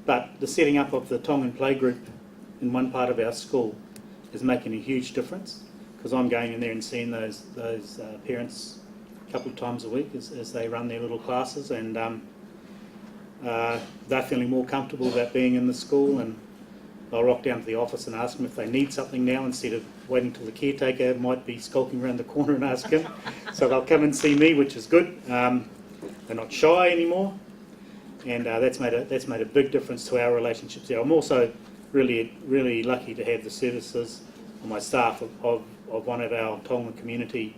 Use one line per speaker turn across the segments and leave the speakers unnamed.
But the setting up of the Tongan playgroup in one part of our school is making a huge difference, because I'm going in there and seeing those parents a couple of times a week as they run their little classes, and they're feeling more comfortable about being in the school, and I'll rock down to the office and ask them if they need something now, instead of waiting till the caretaker might be skulking around the corner and ask him. So they'll come and see me, which is good. They're not shy anymore, and that's made a big difference to our relationships there. I'm also really lucky to have the services on my staff of one of our Tongan community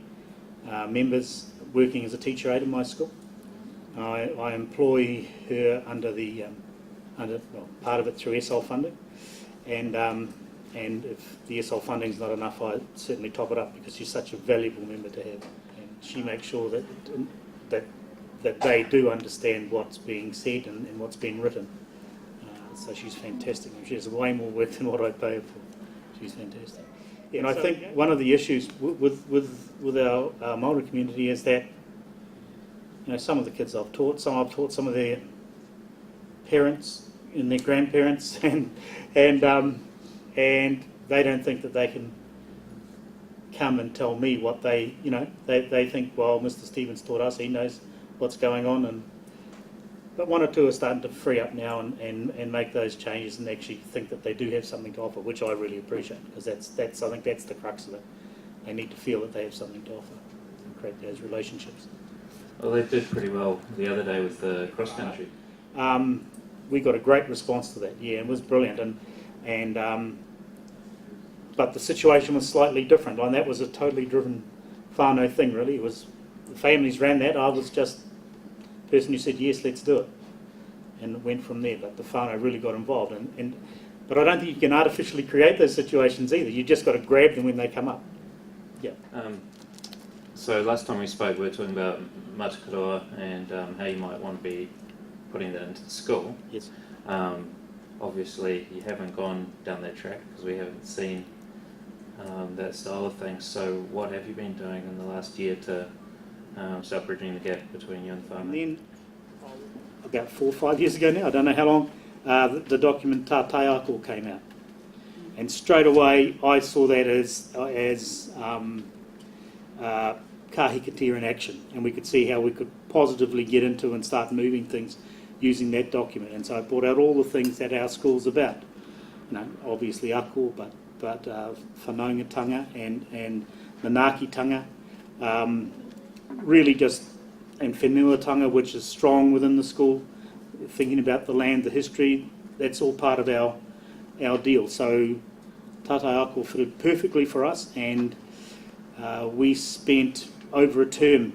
members working as a teacher aide in my school. I employ her under part of it through SL funding, and if the SL funding is not enough, I certainly top it up, because she's such a valuable member to have, and she makes sure that they do understand what's being said and what's being written. So she's fantastic. She does way more work than what I pay her for. She's fantastic. And I think one of the issues with our Māori community is that, you know, some of the kids I've taught some of their parents and their grandparents, and they don't think that they can come and tell me what they think, well, Mr. Stevens taught us, he knows what's going on, but one or two are starting to free up now and make those changes and actually think that they do have something to offer, which I really appreciate, because I think that's the crux of it. They need to feel that they have something to offer and create those relationships.
Well, they did pretty well the other day with the cross country.
We got a great response to that, yeah, it was brilliant, but the situation was slightly different, and that was a totally driven whānau thing, really. It was the families ran that. I was just the person who said yes, let's do it, and it went from there. But the whānau really got involved, but I don't think you can artificially create those situations either. You just got to grab them when they come up. Yeah.
So last time we spoke, we were talking about matakaroa and how you might want to be putting that into the school.
Yes.
Obviously, you haven't gone down that track because we haven't seen that style of things. So what have you been doing in the last year to start bridging the gap between you and the whānau?
And then, about 4 or 5 years ago now, I don't know how long, the document Tā Tai Ako came out. And straight away, I saw that as kahikatea in action, and we could see how we could positively get into and start moving things using that document. And so I brought out all the things that our school's about. You know, obviously ako, but whanaungatanga and manaakitanga, really just, and whenuatanga, which is strong within the school, thinking about the land, the history. That's all part of our deal. So Tā Tai Ako fitted perfectly for us, and we spent over a term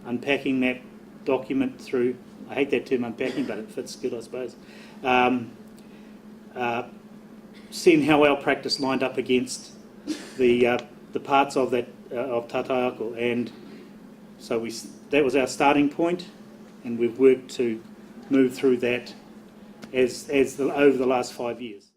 unpacking that document through, I hate that term unpacking, but it fits good, I suppose, seeing how our practice lined up against the parts of that of Tā Tai Ako, and so that was our starting point, and we've worked to move through that over the last 5 years.